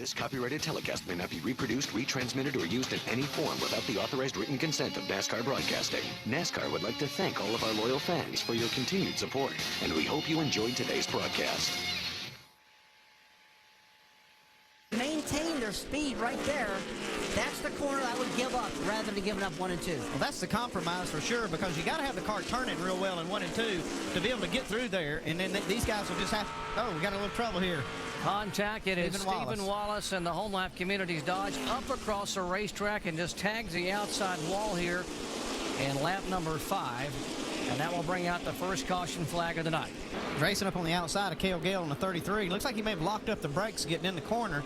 This copyrighted telecast may not be reproduced, retransmitted, or used in any form without the authorized written consent of NASCAR Broadcasting. NASCAR would like to thank all of our loyal fans for your continued support, and we hope you enjoyed today's broadcast. Maintain their speed right there. That's the corner I would give up rather than giving up 1 and 2. Well, that's the compromise for sure, because you got to have the car turning real well in 1 and 2 to be able to get through there, and then these guys will just have, oh, we got a little trouble here. Contact. It is Stephen Wallace and the Home Life Communities Dodge up across the racetrack and just tags the outside wall here in lap number 5. And that will bring out the first caution flag of the night. Racing up on the outside of Cale Gale in the 33. Looks like he may have locked up the brakes getting in the corner.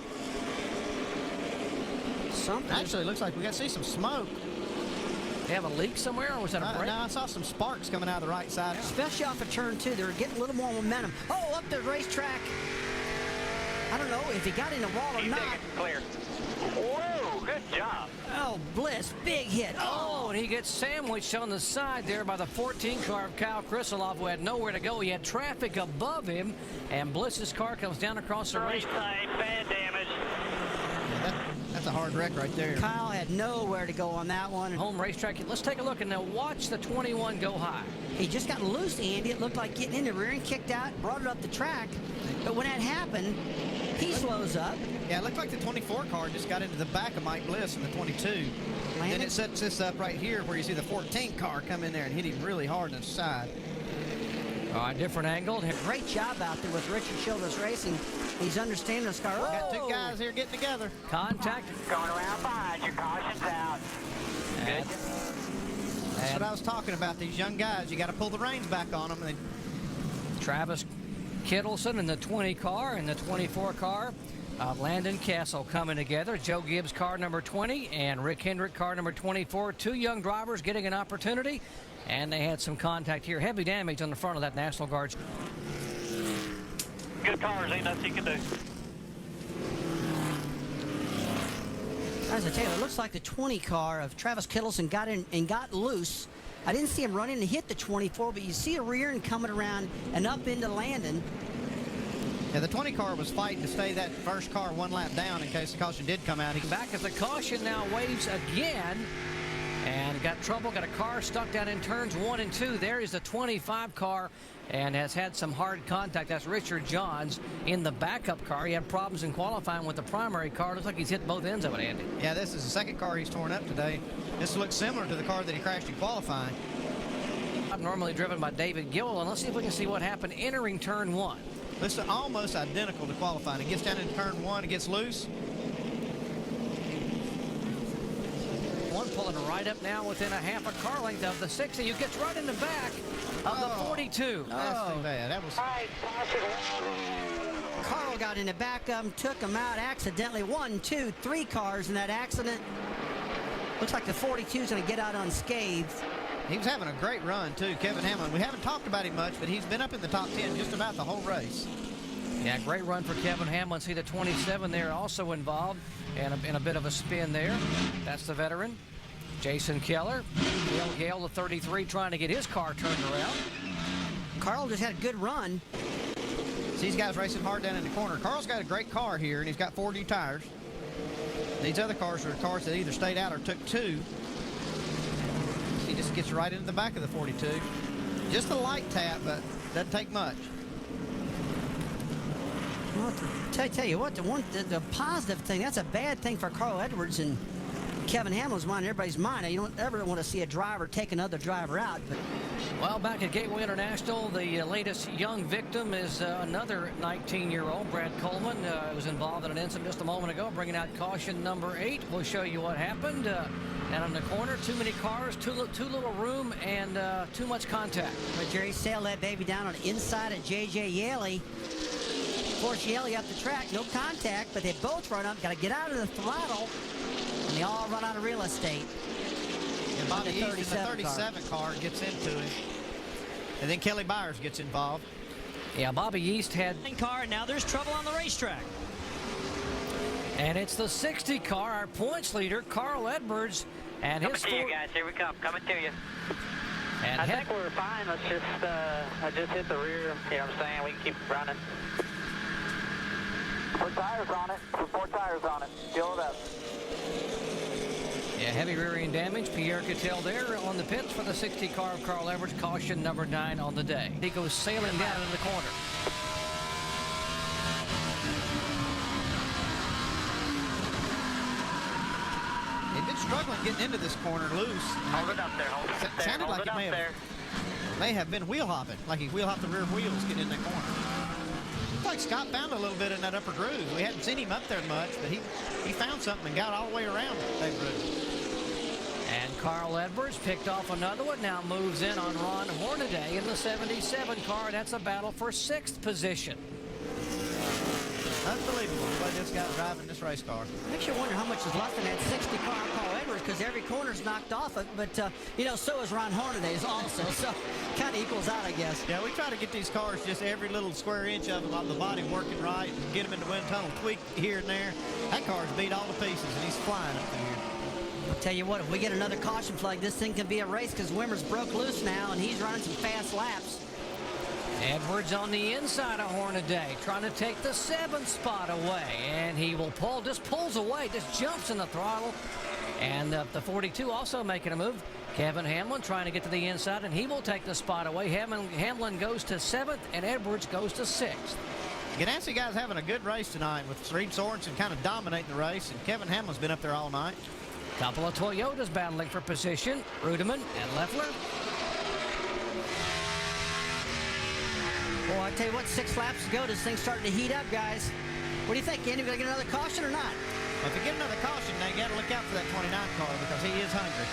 Actually, looks like we got to see some smoke. They have a leak somewhere, or was that a brake? No, I saw some sparks coming out of the right side. Especially off of turn 2. They're getting a little more momentum. Oh, up the racetrack. I don't know if he got in the wall or not. Clear. Whoa, good job. Oh, Bliss, big hit. Oh, and he gets sandwiched on the side there by the 14 car of Kyle Krisolov, who had nowhere to go. He had traffic above him, and Bliss's car comes down across the racetrack. Bad damage. That's a hard wreck right there. Kyle had nowhere to go on that one. Home racetrack. Let's take a look and now watch the 21 go high. He just got loose, Andy. It looked like getting in the rear and kicked out, brought it up the track. But when that happened, he slows up. Yeah, it looked like the 24 car just got into the back of Mike Bliss in the 22. Then it sets this up right here where you see the 14 car come in there and hit him really hard on the side. All right, different angle. Great job out there with Richard Childress Racing. He's understanding this car. We got two guys here getting together. Contact. Going around behind you. Caution's out. Good. That's what I was talking about. These young guys, you got to pull the reins back on them. Travis Kittleson in the 20 car and the 24 car. Landon Castle coming together. Joe Gibbs, car number 20, and Rick Hendrick, car number 24. Two young drivers getting an opportunity, and they had some contact here. Heavy damage on the front of that National Guard's. Good cars, ain't nothing you can do. As I tell you, it looks like the 20 car of Travis Kittleson got in and got loose. I didn't see him running and hit the 24, but you see a rear end coming around and up into Landon. Yeah, the 20 car was fighting to stay that first car one lap down in case the caution did come out. He back as the caution now waves again, and got trouble, got a car stuck down in turns 1 and 2. There is the 25 car and has had some hard contact. That's Richard Johns in the backup car. He had problems in qualifying with the primary car. Looks like he's hit both ends of it, Andy. Yeah, this is the second car he's torn up today. This looks similar to the car that he crashed in qualifying. Normally driven by David Gill, and let's see if we can see what happened entering turn 1. This is almost identical to qualifying. It gets down in turn 1, it gets loose. One pulling right up now within a half a car length of the 60. You gets right in the back of the 42. That's too bad. That was. Carl got in the back of him, took him out accidentally. 1, 2, 3 cars in that accident. Looks like the 42 is going to get out unscathed. He was having a great run, too, Kevin Hamlin. We haven't talked about him much, but he's been up in the top 10 just about the whole race. Yeah, great run for Kevin Hamlin. See the 27 there also involved, and a bit of a spin there. That's the veteran. Jason Keller. Will Gale, the 33, trying to get his car turned around. Carl just had a good run. See these guys racing hard down in the corner. Carl's got a great car here, and he's got 4 new tires. These other cars are cars that either stayed out or took 2. He just gets right into the back of the 42. Just a light tap, but doesn't take much. Well, tell you what, the positive thing, that's a bad thing for Carl Edwards and Kevin Hamlin's mind, everybody's mind. You don't ever want to see a driver take another driver out. But well, back at Gateway International, the latest young victim is another 19-year-old, Brad Coleman. Was involved in an incident just a moment ago, bringing out caution number 8. We'll show you what happened. And on the corner, too many cars, too little room, and too much contact. But Jerry sailed that baby down on the inside of J.J. Yaley. Forced Yaley up the track, no contact, but they both run up, got to get out of the throttle, and they all run out of real estate. And Bobby East in the 37 car gets into him. And then Kelly Byers gets involved. Yeah, Bobby East had car, and now there's trouble on the racetrack. And it's the 60 car, our points leader, Carl Edwards, and Coming his to you guys, here we come, coming to you. And I think we're fine. Let's just, I just hit the rear. You know what I'm saying? We can keep running. 4 tires on it. 4 tires Heavy rear end damage. Pierre Cattell there on the pits for the 60 car of Carl Edwards. Caution number 9 on the day. He goes sailing down into the corner. They've been struggling getting into this corner loose. Hold it up there, hold it there. Sounded Hold like it it up may have been wheel hopping, like he wheel hopped the rear wheels getting in that corner. Looked like Scott found a little bit in that upper groove. We hadn't seen him up there much, but he found something and got all the way around that groove. And Carl Edwards picked off another one. Now moves in on Ron Hornaday in the 77 car. That's a battle for 6th position. Unbelievable the way this guy's driving this race car. Makes you wonder how much is left in that 60 car of Carl Edwards, because every corner's knocked off it. But, you know, so is Ron Hornaday's also. So kind of equals out, I guess. Yeah, we try to get these cars, just every little square inch of them on the body working right and get them in the wind tunnel, tweak here and there. That car's beat all to pieces, and he's flying up through here. I'll tell you what, if we get another caution flag, this thing can be a race, because Wimmer's broke loose now, and he's running some fast laps. Edwards on the inside of Hornaday, trying to take the 7th spot away. And he will pull, just pulls away, just jumps in the throttle. And the 42 also making a move. Kevin Hamlin trying to get to the inside, and he will take the spot away. Hamlin goes to 7th, and Edwards goes to 6th. Ganassi guy's having a good race tonight with Reed Sorensen kind of dominating the race, and Kevin Hamlin's been up there all night. Couple of Toyotas battling for position, Rudeman and Leffler. Boy, I tell you what, 6 laps to go, this thing's starting to heat up, guys. What do you think, Andy? We gonna get another caution or not? Well, if you get another caution, they got to look out for that 29 car because he is hungry.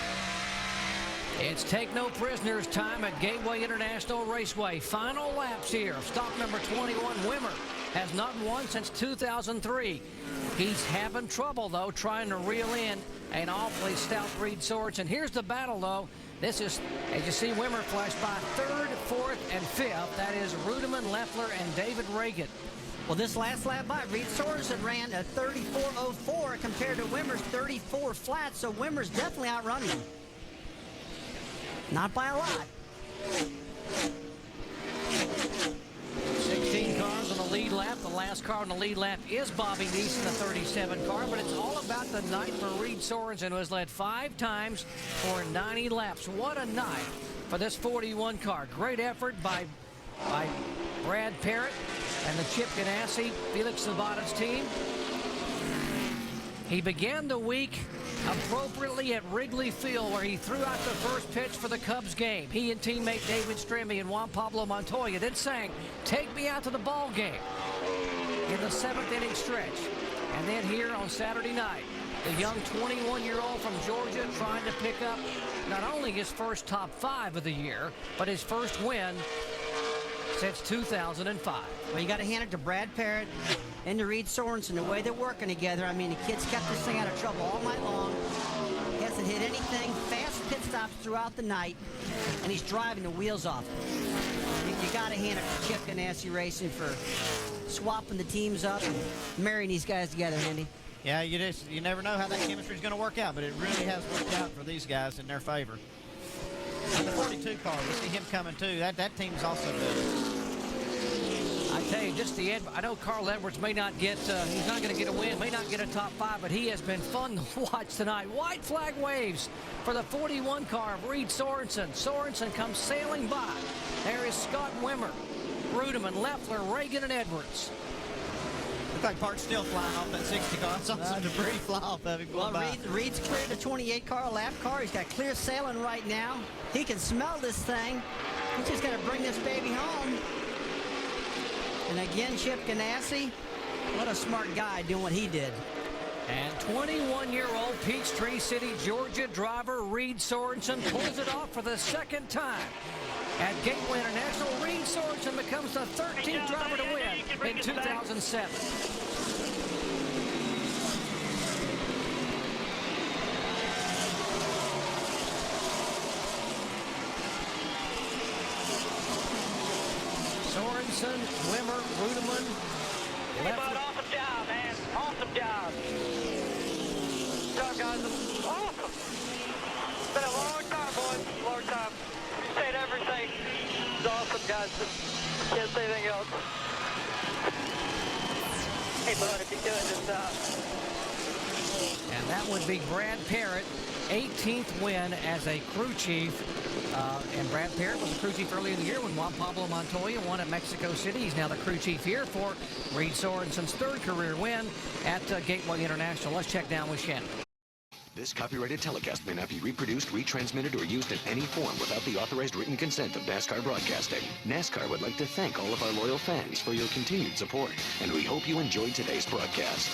It's take no prisoners time at Gateway International Raceway. Final laps here. Stock number 21, Wimmer, has not won since 2003. He's having trouble, though, trying to reel in an awfully stout Reed Sorensen. Here's the battle, though. This is, as you see, Wimmer flash by 3rd, 4th, and 5th. That is Rudeman, Leffler, and David Reagan. Well, this last lap by, Reed Sorensen ran a 34.04 compared to Wimmer's 34 flat, so Wimmer's definitely outrunning him. Not by a lot. 16 cars on the lead lap. The last car on the lead lap is Bobby Neeson, the 37 car, but it's all about the night for Reed Sorensen, who has led 5 times for 90 laps. What a night for this 41 car. Great effort by Brad Parrott and the Chip Ganassi, Felix Sabatas team. He began the week appropriately at Wrigley Field, where he threw out the first pitch for the Cubs game. He and teammate David Stremme and Juan Pablo Montoya then sang "Take Me Out to the Ball Game" in the 7th inning stretch. And then here on Saturday night, the young 21-year-old from Georgia trying to pick up not only his first top 5 of the year, but his first win since 2005. Well, you got to hand it to Brad Parrott and to Reed Sorensen, the way they're working together. I mean, the kid's kept this thing out of trouble all night long. He hasn't hit anything. Fast pit stops throughout the night, and he's driving the wheels off. You got to hand it to Chip Ganassi Racing for swapping the teams up and marrying these guys together, Andy. Yeah, you never know how that chemistry is going to work out, but it really has worked out for these guys in their favor. And the 42 car, we see him coming too. That team's also good. I tell you, just the end. I know Carl Edwards may not get, he's not going to get a win, may not get a top 5, but he has been fun to watch tonight. White flag waves for the 41 car of Reed Sorensen. Sorensen comes sailing by. There is Scott Wimmer, Rudeman, Leffler, Reagan, and Edwards. Looks like Park's still flying off that 60 car. I saw some debris fly off of him. Well, Reed's cleared the 28 car, lap car. He's got clear sailing right now. He can smell this thing. He's just going to bring this baby home. And again, Chip Ganassi, what a smart guy doing what he did. And 21-year-old Peachtree City, Georgia driver Reed Sorensen pulls it off for the 2nd time. At Gateway International, Reed Sorensen becomes the 13th driver to win in 2007. Sorensen, Wimmer, Rudeman. Hey, bud, awesome job, man. Awesome job. Good job, guys. Awesome. It's been a long time, boys. Long time. You said everything. It's awesome, guys. Can't say anything else. Hey, bud, if you're doing this, And that That would be Brad Parrott, 18th win as a crew chief. And Brad Parrott was a crew chief earlier in the year when Juan Pablo Montoya won at Mexico City. He's now the crew chief here for Reed Sorensen's third career win at Gateway International. Let's check down with Shannon. This copyrighted telecast may not be reproduced, retransmitted, or used in any form without the authorized written consent of NASCAR Broadcasting. NASCAR would like to thank all of our loyal fans for your continued support, and we hope you enjoyed today's broadcast.